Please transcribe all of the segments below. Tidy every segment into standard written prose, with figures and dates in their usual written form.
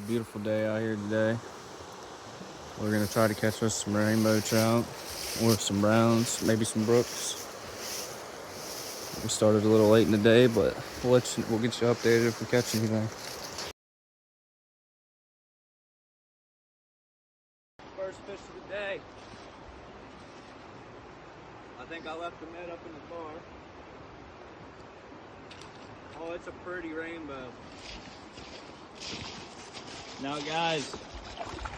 a beautiful day out here today. We're gonna try to catch us some rainbow trout or some browns, maybe some brooks. We started a little late in the day, but we'll get you updated if we catch anything. First fish of the day. I think I left the net up in the bar. Oh, it's a pretty rainbow. Now guys,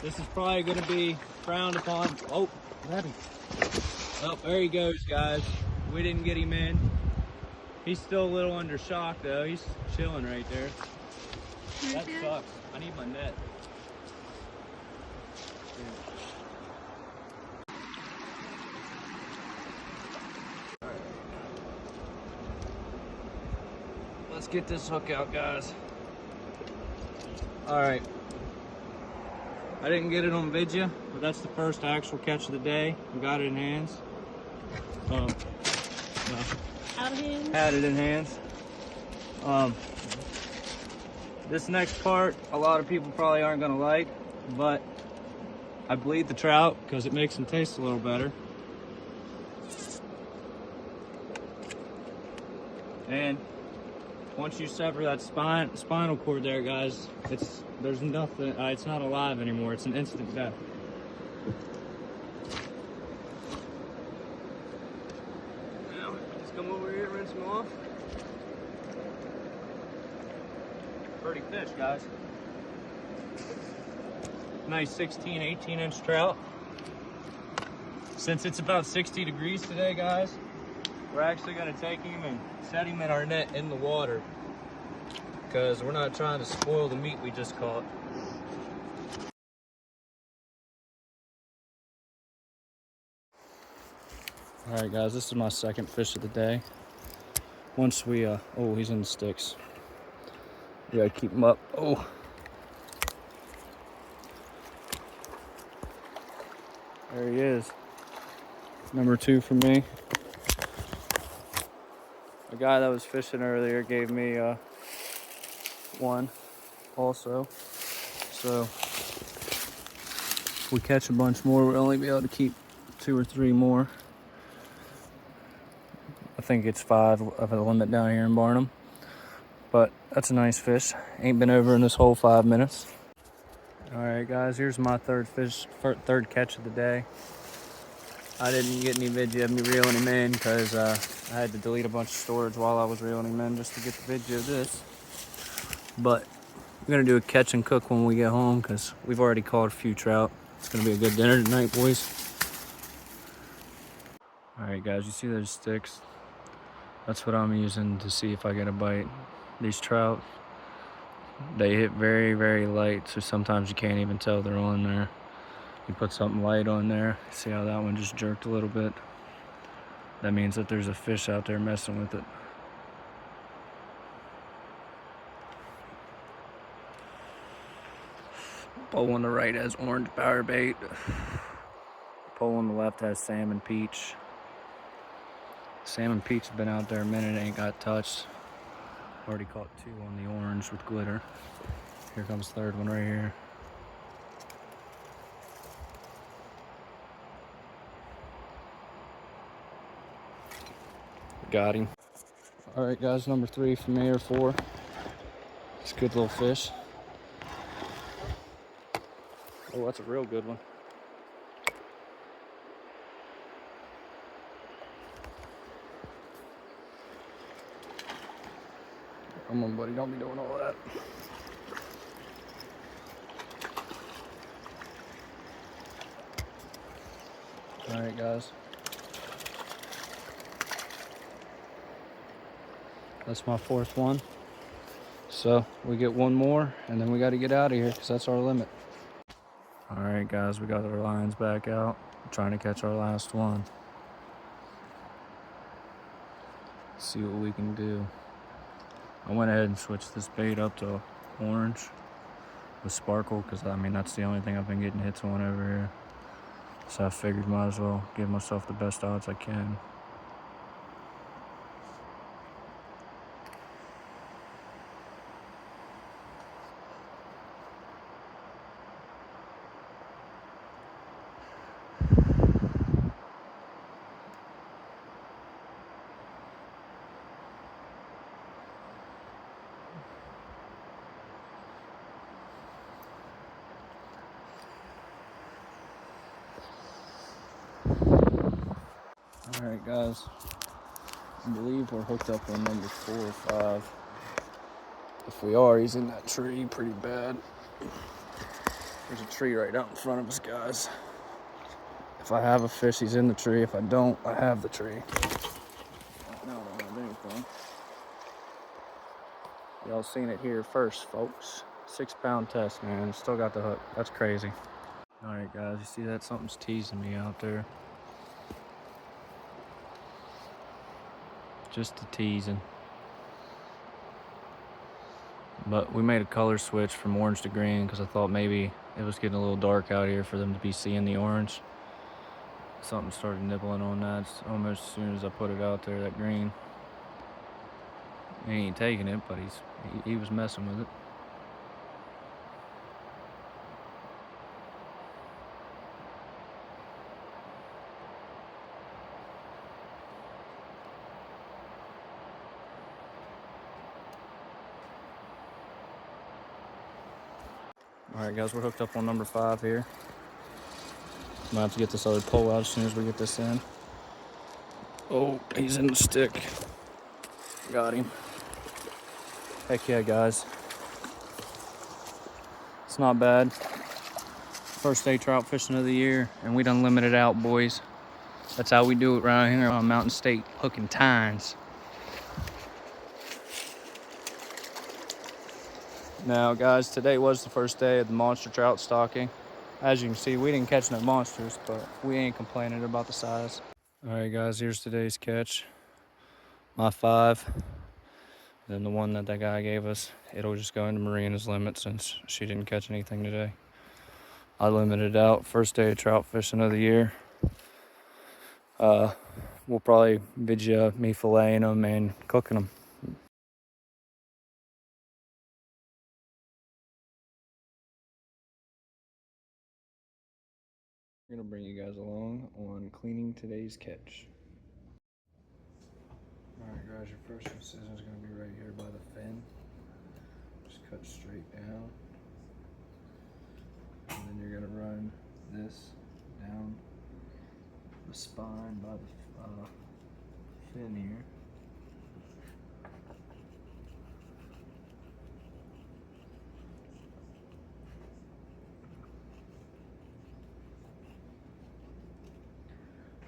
this is probably gonna be frowned upon. Oh, grab him. Oh, there he goes, guys. We didn't get him in. He's still a little under shock though. He's chilling right there. That sucks. I need my net. Let's get this hook out, guys. All right. I didn't get it on video, but that's the first actual catch of the day. We got it in hands. Out of hands? Had it in hands. This next part, a lot of people probably aren't gonna like, but I bleed the trout because it makes them taste a little better. And once you sever that spinal cord there, guys, there's nothing. It's not alive anymore. It's an instant death. Now, just come over here, rinse them off. Pretty fish, guys. Nice 16, 18-inch trout. Since it's about 60 degrees today, guys, we're actually gonna take him and set him in our net in the water because we're not trying to spoil the meat we just caught. All right, guys, this is my second fish of the day. Once we, oh, he's in the sticks. We gotta keep him up. Oh. There he is. Number 2 for me. The guy that was fishing earlier gave me one also. So if we catch a bunch more, we'll only be able to keep 2 or 3 more. I think it's 5 of the limit down here in Barnum. But that's a nice fish. Ain't been over in this whole 5 minutes. All right, guys, here's my third catch of the day. I didn't get any video of me reeling him in because I had to delete a bunch of storage while I was reeling him in just to get the video of this. But we're gonna do a catch and cook when we get home because we've already caught a few trout. It's gonna be a good dinner tonight, boys. All right, guys, you see those sticks? That's what I'm using to see if I get a bite. These trout, they hit very, very light, so sometimes you can't even tell they're on there. You put something light on there, see how that one just jerked a little bit? That means that there's a fish out there messing with it. Pole on the right has orange power bait. Pole on the left has salmon peach. Salmon peach has been out there a minute, ain't got touched. Already caught 2 on the orange with glitter. Here comes the third one right here. Got him. All right, guys, number 3 for me, or 4. It's a good little fish. Oh, that's a real good one. Come on, buddy, don't be doing all that. All right, guys. That's my 4th one. So we get 1 more, and then we got to get out of here because that's our limit. All right, guys, we got our lines back out. We're trying to catch our last one. See what we can do. I went ahead and switched this bait up to orange with sparkle because, I mean, that's the only thing I've been getting hits on over here. So I figured might as well give myself the best odds I can. Alright guys, I believe we're hooked up on number 4 or 5. If we are, he's in that tree pretty bad. There's a tree right out in front of us, guys. If I have a fish, he's in the tree. If I don't, I have the tree. Right now I don't have anything. Y'all seen it here first, folks. 6-pound test, man. Still got the hook. That's crazy. Alright guys, you see that? Something's teasing me out there. Just a teasing. But we made a color switch from orange to green because I thought maybe it was getting a little dark out here for them to be seeing the orange. Something started nibbling on that almost as soon as I put it out there, that green. He ain't taking it, but he was messing with it. Alright guys, we're hooked up on number 5 here. I'm gonna have to get this other pole out as soon as we get this in. Oh, he's in the stick. Got him. Heck yeah, guys. It's not bad. First day trout fishing of the year, and we done limited out, boys. That's how we do it right here on Mountain State, hooking tines. Now, guys, today was the first day of the monster trout stocking. As you can see, we didn't catch no monsters, but we ain't complaining about the size. All right, guys, here's today's catch. My 5. Then the one that guy gave us, it'll just go into Marina's limit since she didn't catch anything today. I limited out. First day of trout fishing of the year. We'll probably video me filleting them and cooking them. I'm gonna bring you guys along on cleaning today's catch. Alright guys, your first incision is gonna be right here by the fin. Just cut straight down. And then you're gonna run this down the spine by the fin here.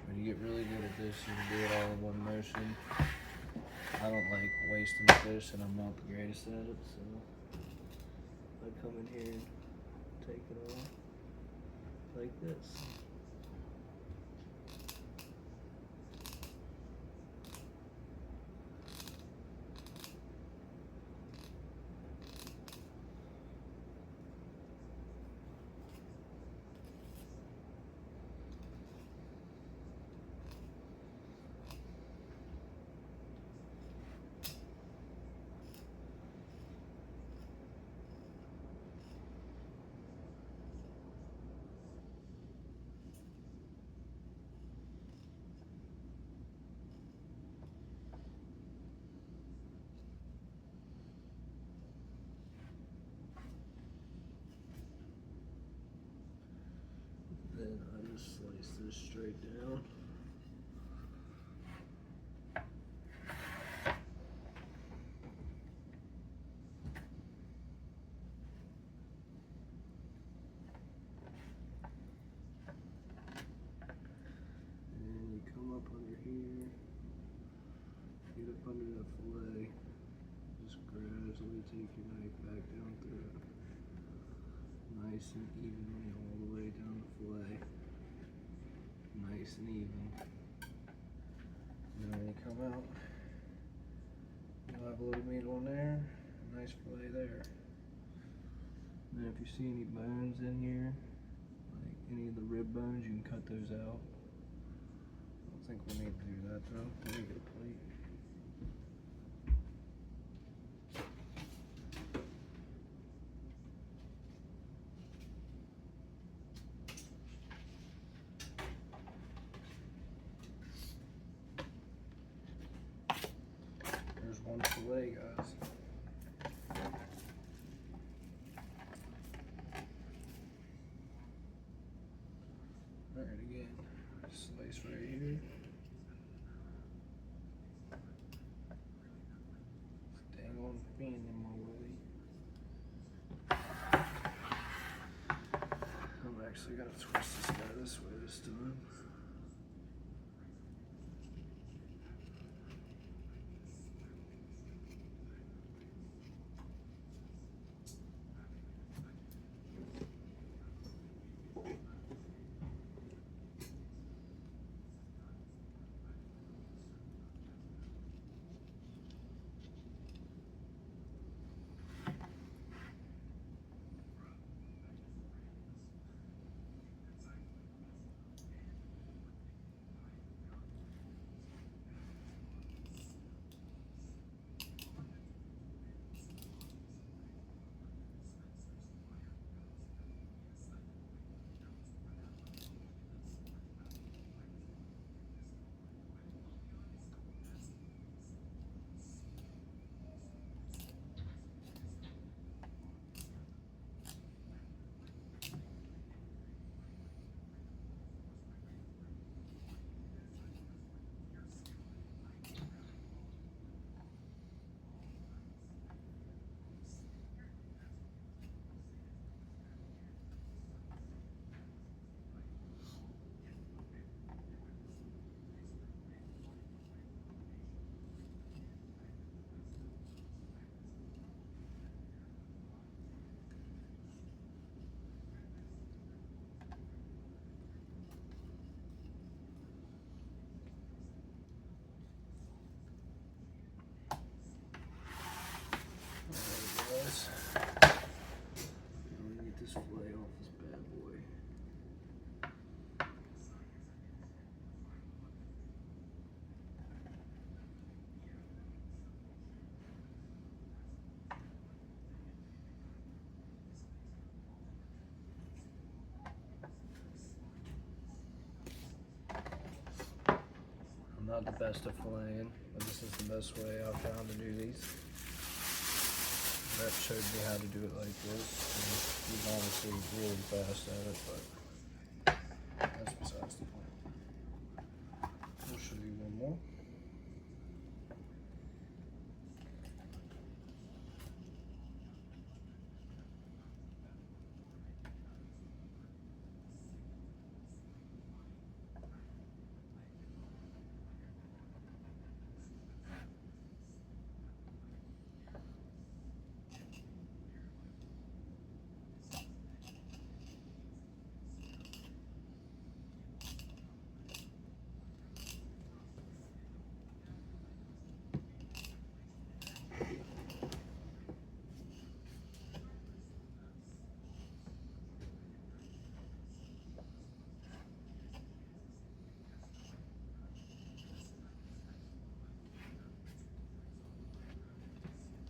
When you get really good at this, you can do it all in one motion. I don't like wasting fish, and I'm not the greatest at it, so I come in here and take it off like this. Then I just slice this straight down. And you come up under here, get up under that fillet, just gradually take your knife back down through it. Nice and evenly all the way down the fillet. Nice and even. And then when you come out, you'll have a little meat on there, a nice fillet there. And then if you see any bones in here, like any of the rib bones, you can cut those out. I don't think we'll need to do that though. Let me get a plate. There's one fillet, guys. Alright, again, slice right here. fillet off this bad boy. I'm not the best at filleting, but this is the best way I've found to do these. Brett showed me how to do it like this, and he's honestly really fast at it, but that's besides the point. We'll show you one more.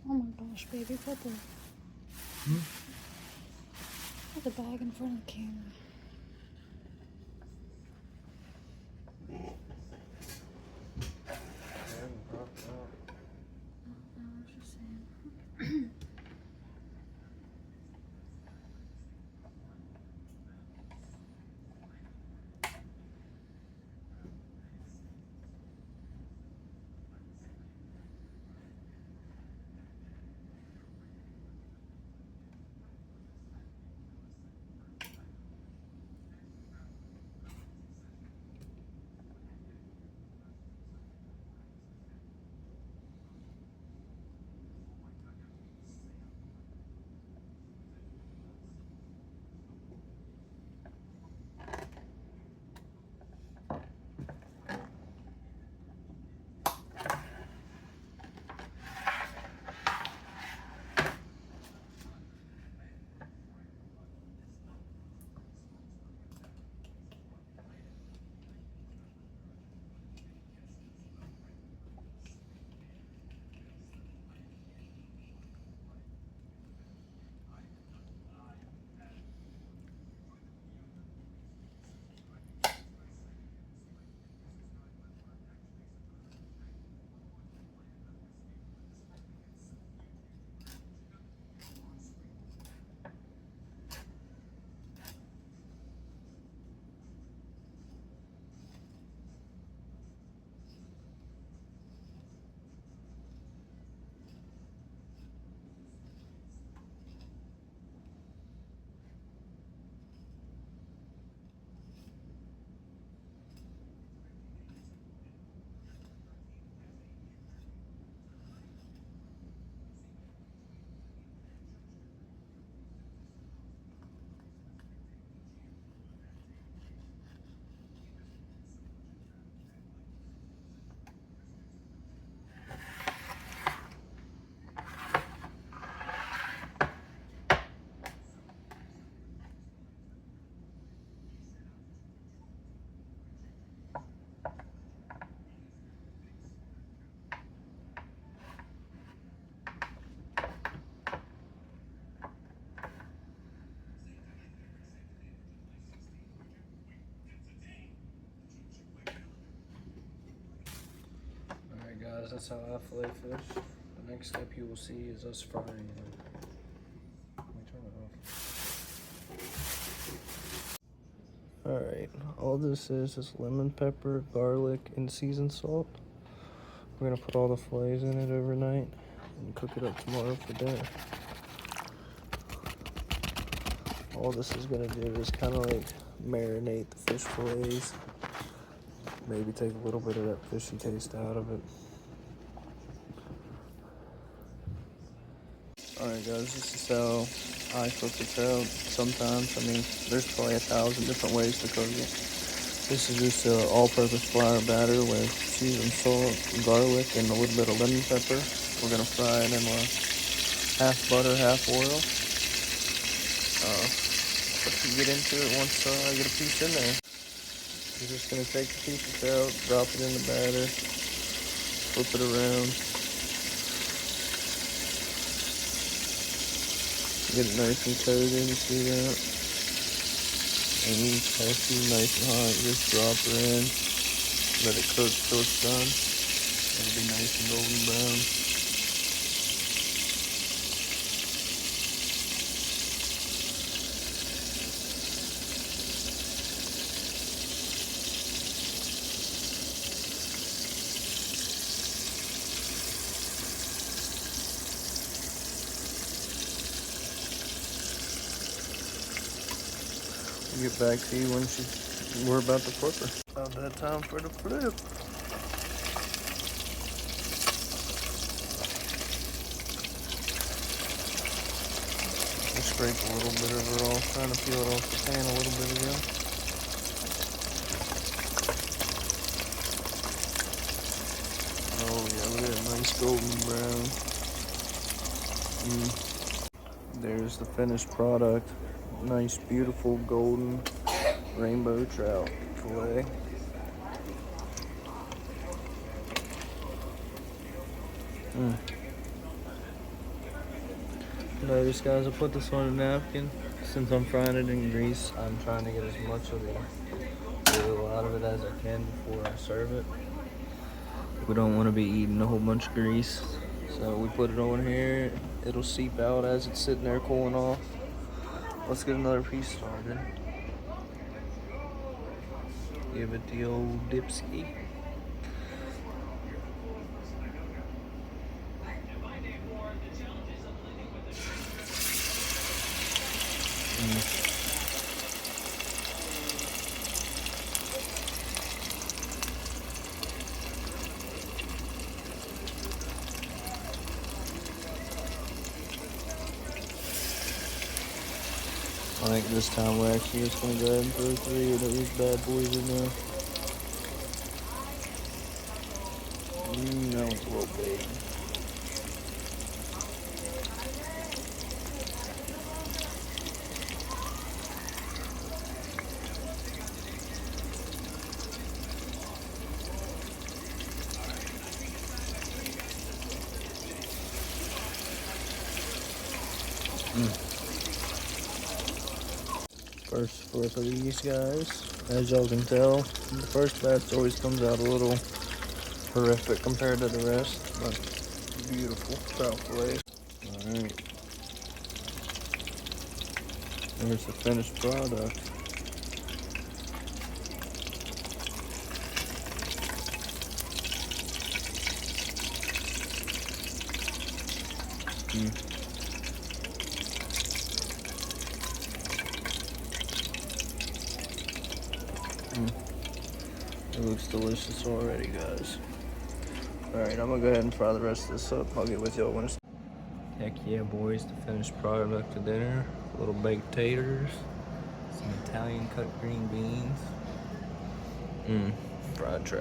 Oh my gosh, baby, put the bag in front of the camera. I was just saying. Alright guys, that's how I fillet fish. The next step you will see is us frying it. Let me turn it off. Alright, all this is lemon pepper, garlic, and seasoned salt. We're gonna put all the fillets in it overnight and cook it up tomorrow for dinner. All this is gonna do is kind of like marinate the fish fillets. Maybe take a little bit of that fishy taste out of it. Alright guys, this is how I cook the trout. Sometimes, I mean, there's probably 1,000 different ways to cook it. This is just an all-purpose flour batter with seasoned salt, garlic, and a little bit of lemon pepper. We're gonna fry it in half butter, half oil. get into it once I get a piece in there. I'm just gonna take the piece of trout, drop it in the batter, flip it around, get it nice and coated. You see that? And you pass it nice and hot. Just drop her in, let it cook till it's done. It'll be nice and golden brown. We'll get back to you when we're about to flip her. About that time for the flip. Just scrape a little bit of her off, trying to peel it off the pan a little bit ago. Oh yeah, look at that nice golden brown. There's the finished product. Nice, beautiful, golden rainbow trout fillet. Notice, guys, I put this on a napkin. Since I'm frying it in grease, I'm trying to get as much of the oil out of it as I can before I serve it. We don't want to be eating a whole bunch of grease, so we put it on here. It'll seep out as it's sitting there cooling off. Let's get another piece started. Give it the old dipski. I think this time we're actually just going to go ahead and throw 3 of these bad boys in there. That one's a little big. First flip of these guys. As y'all can tell, the first batch always comes out a little horrific compared to the rest, but beautiful trout fillet. Alright. There's the finished product. It looks delicious already, guys. Alright, I'm gonna go ahead and fry the rest of this up. I'll get with y'all when it's... Heck yeah, boys, the finished product of dinner. Little baked taters, some Italian cut green beans, fried trout.